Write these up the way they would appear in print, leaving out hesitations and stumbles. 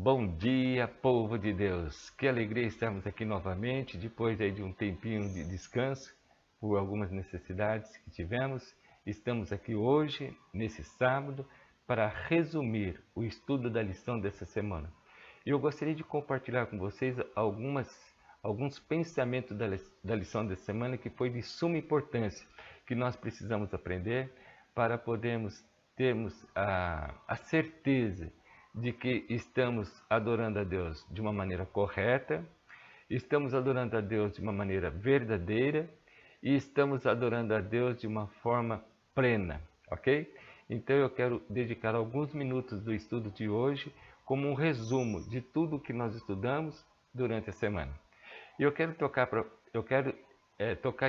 Bom dia, povo de Deus. Que alegria estarmos aqui novamente, depois aí de um tempinho de descanso, por algumas necessidades que tivemos. Estamos aqui hoje, nesse sábado, para resumir o estudo da lição dessa semana. Eu gostaria de compartilhar com vocês alguns pensamentos da lição dessa semana que foi de suma importância, que nós precisamos aprender para podermos termos a certeza de que estamos adorando a Deus de uma maneira correta, estamos adorando a Deus de uma maneira verdadeira e estamos adorando a Deus de uma forma plena, ok? Então eu quero dedicar alguns minutos do estudo de hoje como um resumo de tudo que nós estudamos durante a semana. E eu quero tocar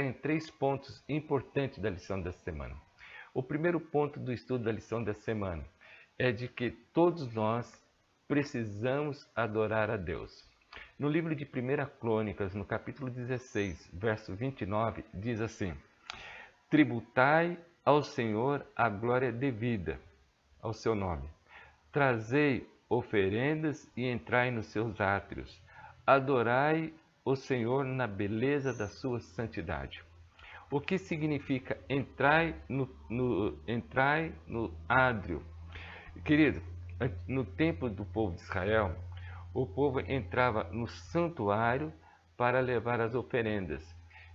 em 3 pontos importantes da lição dessa semana. O primeiro ponto do estudo da lição dessa semana é de que todos nós precisamos adorar a Deus. No livro de 1 Crônicas, no capítulo 16, verso 29, diz assim: Tributai ao Senhor a glória devida ao seu nome. Trazei oferendas e entrai nos seus átrios. Adorai o Senhor na beleza da sua santidade. O que significa entrai no ádrio? Querido, no tempo do povo de Israel, o povo entrava no santuário para levar as oferendas,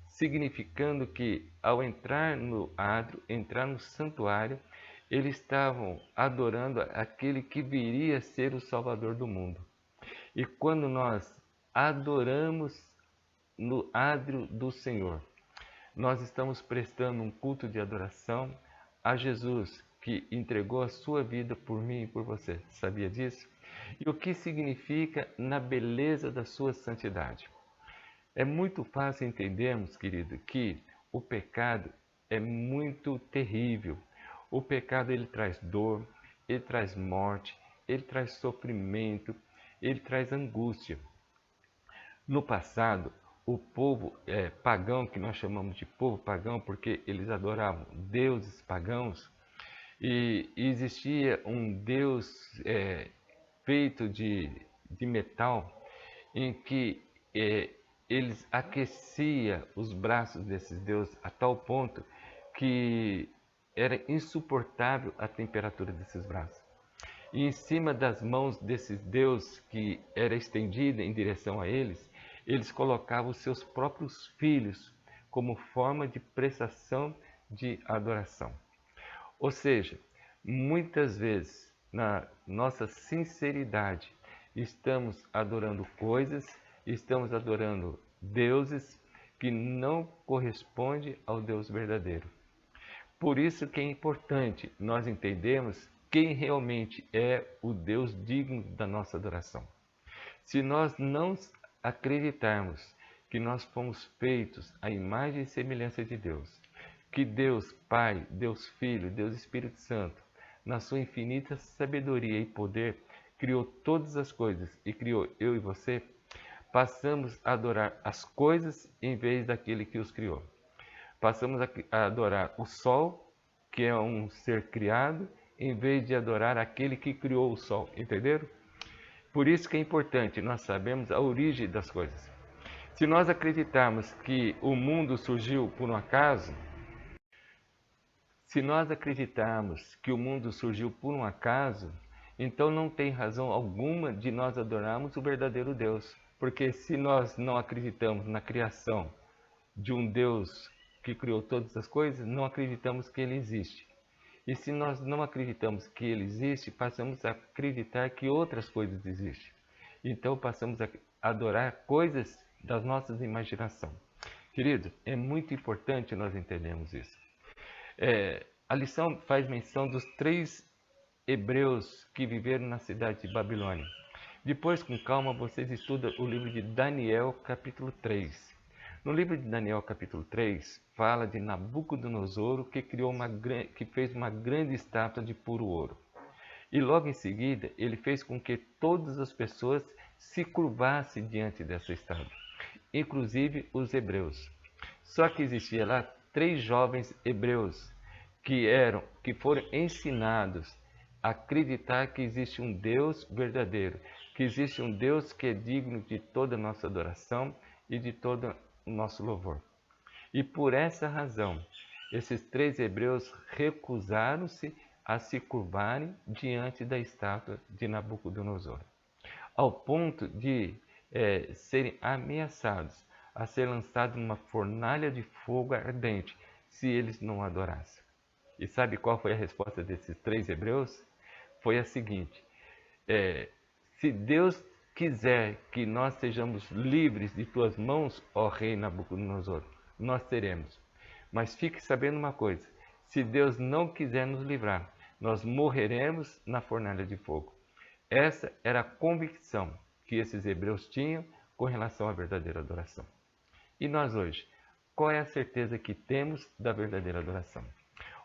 significando que ao entrar no ádrio, entrar no santuário, eles estavam adorando aquele que viria a ser o Salvador do mundo. E quando nós adoramos no ádrio do Senhor, nós estamos prestando um culto de adoração a Jesus, que entregou a sua vida por mim e por você. Sabia disso? E o que significa na beleza da sua santidade? É muito fácil entendermos, querido, que o pecado é muito terrível. O pecado ele traz dor, ele traz morte, ele traz sofrimento, ele traz angústia. No passado, o povo pagão, que nós chamamos de povo pagão porque eles adoravam deuses pagãos, e existia um deus feito de metal em que eles aqueciam os braços desses deuses a tal ponto que era insuportável a temperatura desses braços. E em cima das mãos desses deuses que era estendida em direção a eles, eles colocavam os seus próprios filhos como forma de prestação de adoração. Ou seja, muitas vezes, na nossa sinceridade, estamos adorando coisas, estamos adorando deuses que não correspondem ao Deus verdadeiro. Por isso que é importante nós entendermos quem realmente é o Deus digno da nossa adoração. Se nós não acreditarmos que nós fomos feitos à imagem e semelhança de Deus, que Deus Pai, Deus Filho, Deus Espírito Santo, na sua infinita sabedoria e poder, criou todas as coisas e criou eu e você, passamos a adorar as coisas em vez daquele que os criou. Passamos a adorar o sol, que é um ser criado, em vez de adorar aquele que criou o sol, entenderam? Por isso que é importante nós sabermos a origem das coisas. Se nós acreditarmos que o mundo surgiu por um acaso, então não tem razão alguma de nós adorarmos o verdadeiro Deus. Porque se nós não acreditamos na criação de um Deus que criou todas as coisas, não acreditamos que Ele existe. E se nós não acreditamos que Ele existe, passamos a acreditar que outras coisas existem. Então passamos a adorar coisas das nossas imaginações. Querido, é muito importante nós entendermos isso. A lição faz menção dos 3 hebreus que viveram na cidade de Babilônia. Depois, com calma, vocês estudam o livro de Daniel, capítulo 3. No livro de Daniel, capítulo 3, fala de Nabucodonosor, que fez uma grande estátua de puro ouro. E logo em seguida, ele fez com que todas as pessoas se curvassem diante dessa estátua, inclusive os hebreus. Só que existia lá 3 jovens hebreus que foram ensinados a acreditar que existe um Deus verdadeiro, que existe um Deus que é digno de toda a nossa adoração e de todo o nosso louvor. E por essa razão, esses 3 hebreus recusaram-se a se curvarem diante da estátua de Nabucodonosor, ao ponto de serem ameaçados a ser lançados numa fornalha de fogo ardente, se eles não adorassem. E sabe qual foi a resposta desses 3 hebreus? Foi a seguinte: se Deus quiser que nós sejamos livres de tuas mãos, ó rei Nabucodonosor, nós teremos. Mas fique sabendo uma coisa: se Deus não quiser nos livrar, nós morreremos na fornalha de fogo. Essa era a convicção que esses hebreus tinham com relação à verdadeira adoração. E nós hoje, qual é a certeza que temos da verdadeira adoração?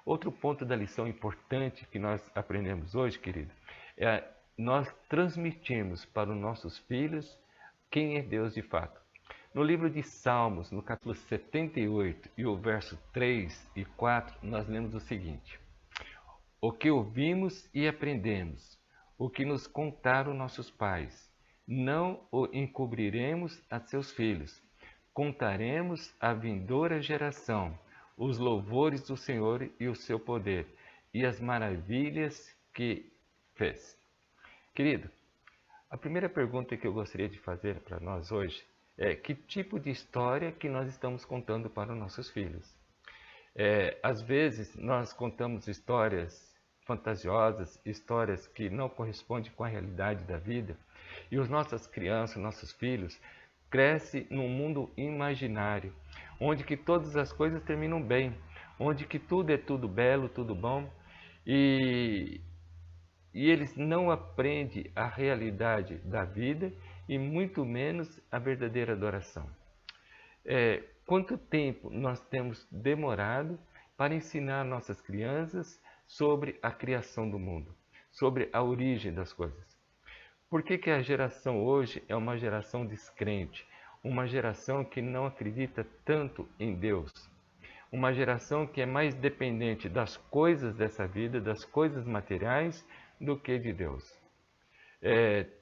Outro ponto da lição importante que nós aprendemos hoje, querido, é nós transmitirmos para os nossos filhos quem é Deus de fato. No livro de Salmos, no capítulo 78 e o verso 3 e 4, nós lemos o seguinte: o que ouvimos e aprendemos, o que nos contaram nossos pais, não o encobriremos a seus filhos. Contaremos à vindoura geração os louvores do Senhor e o seu poder, e as maravilhas que fez. Querido, a primeira pergunta que eu gostaria de fazer para nós hoje é: que tipo de história que nós estamos contando para os nossos filhos? Às vezes nós contamos histórias fantasiosas, histórias que não correspondem com a realidade da vida, e as nossas crianças, nossos filhos, crescem num mundo imaginário, onde que todas as coisas terminam bem, onde que tudo é tudo belo, tudo bom, e eles não aprendem a realidade da vida e muito menos a verdadeira adoração. Quanto tempo nós temos demorado para ensinar nossas crianças sobre a criação do mundo, sobre a origem das coisas? Por que a geração hoje é uma geração descrente, uma geração que não acredita tanto em Deus, uma geração que é mais dependente das coisas dessa vida, das coisas materiais, do que de Deus?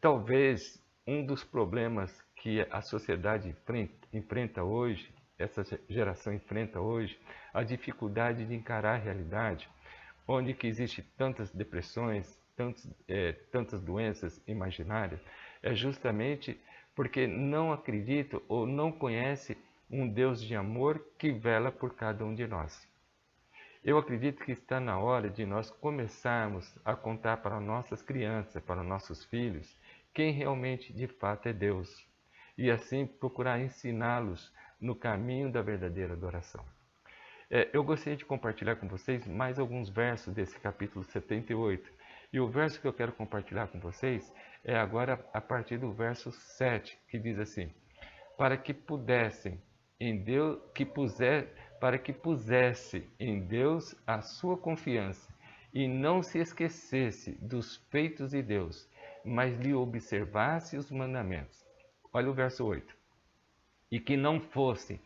Talvez um dos problemas que a sociedade enfrenta hoje, essa geração enfrenta hoje, a dificuldade de encarar a realidade, onde que existe tantas depressões, tantas doenças imaginárias, é justamente porque não acredita ou não conhece um Deus de amor que vela por cada um de nós. Eu acredito que está na hora de nós começarmos a contar para nossas crianças, para nossos filhos, quem realmente de fato é Deus, e assim procurar ensiná-los no caminho da verdadeira adoração. Eu gostaria de compartilhar com vocês mais alguns versos desse capítulo 78. E o verso que eu quero compartilhar com vocês é agora a partir do verso 7, que diz assim: para que pusesse em Deus a sua confiança e não se esquecesse dos feitos de Deus, mas lhe observasse os mandamentos. Olha o verso 8. E que não fosse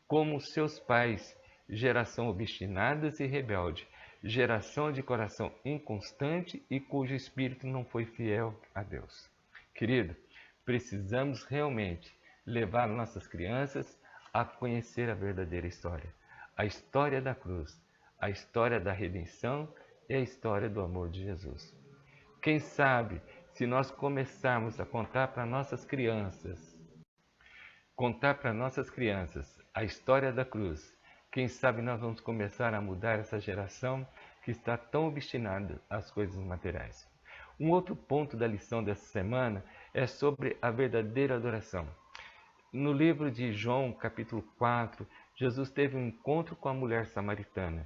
como seus pais, geração obstinada e rebelde, geração de coração inconstante e cujo espírito não foi fiel a Deus. Querido, precisamos realmente levar nossas crianças a conhecer a verdadeira história. A história da cruz, a história da redenção e a história do amor de Jesus. Quem sabe, se nós começarmos a contar para nossas crianças a história da cruz, quem sabe nós vamos começar a mudar essa geração que está tão obstinada às coisas materiais. Um outro ponto da lição dessa semana é sobre a verdadeira adoração. No livro de João, capítulo 4, Jesus teve um encontro com a mulher samaritana.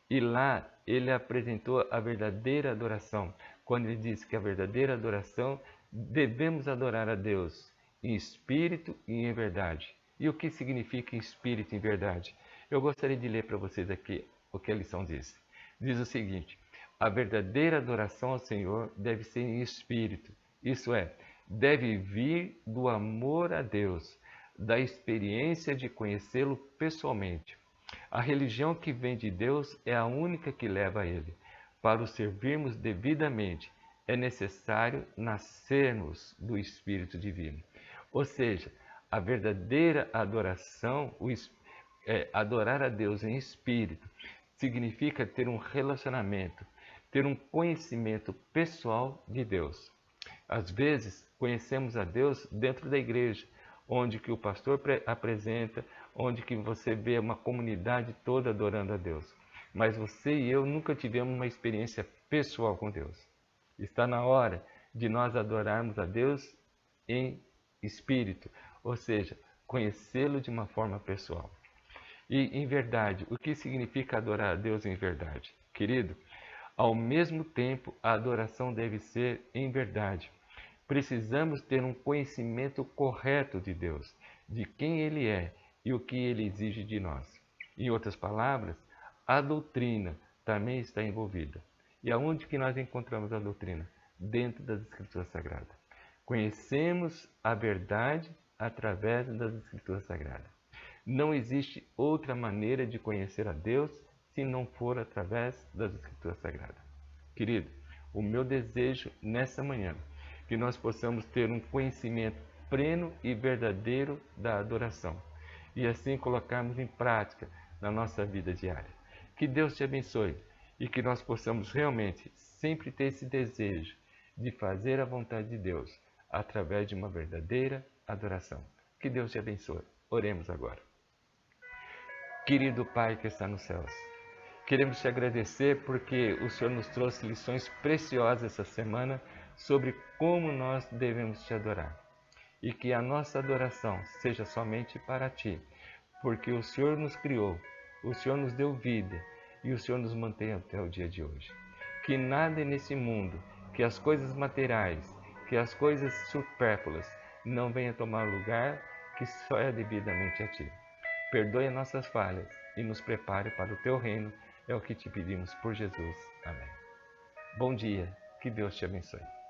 E lá ele apresentou a verdadeira adoração, quando ele disse que a verdadeira adoração devemos adorar a Deus em espírito e em verdade. E o que significa em espírito e em verdade? Eu gostaria de ler para vocês aqui o que a lição diz. Diz o seguinte: a verdadeira adoração ao Senhor deve ser em espírito, isso é, deve vir do amor a Deus, da experiência de conhecê-lo pessoalmente. A religião que vem de Deus é a única que leva a Ele. Para o servirmos devidamente, é necessário nascermos do Espírito Divino. Ou seja, a verdadeira adoração, adorar a Deus em espírito, significa ter um relacionamento, ter um conhecimento pessoal de Deus. Às vezes, conhecemos a Deus dentro da igreja, onde que o pastor apresenta, onde que você vê uma comunidade toda adorando a Deus. Mas você e eu nunca tivemos uma experiência pessoal com Deus. Está na hora de nós adorarmos a Deus em espírito, ou seja, conhecê-lo de uma forma pessoal. E em verdade, o que significa adorar a Deus em verdade? Querido, ao mesmo tempo, a adoração deve ser em verdade. Precisamos ter um conhecimento correto de Deus, de quem Ele é e o que Ele exige de nós. Em outras palavras, a doutrina também está envolvida. E aonde que nós encontramos a doutrina? Dentro das Escrituras Sagradas. Conhecemos a verdade através das Escrituras Sagradas. Não existe outra maneira de conhecer a Deus se não for através das Escrituras Sagradas. Querido, o meu desejo nessa manhã é que nós possamos ter um conhecimento pleno e verdadeiro da adoração e assim colocarmos em prática na nossa vida diária. Que Deus te abençoe e que nós possamos realmente sempre ter esse desejo de fazer a vontade de Deus através de uma verdadeira adoração. Que Deus te abençoe. Oremos agora. Querido Pai que está nos céus, queremos te agradecer porque o Senhor nos trouxe lições preciosas essa semana sobre como nós devemos te adorar. E que a nossa adoração seja somente para ti, porque o Senhor nos criou, o Senhor nos deu vida e o Senhor nos mantém até o dia de hoje. Que nada nesse mundo, que as coisas materiais, que as coisas supérfluas não venham tomar lugar que só é devidamente a ti. Perdoe as nossas falhas e nos prepare para o teu reino. É o que te pedimos por Jesus. Amém. Bom dia. Que Deus te abençoe.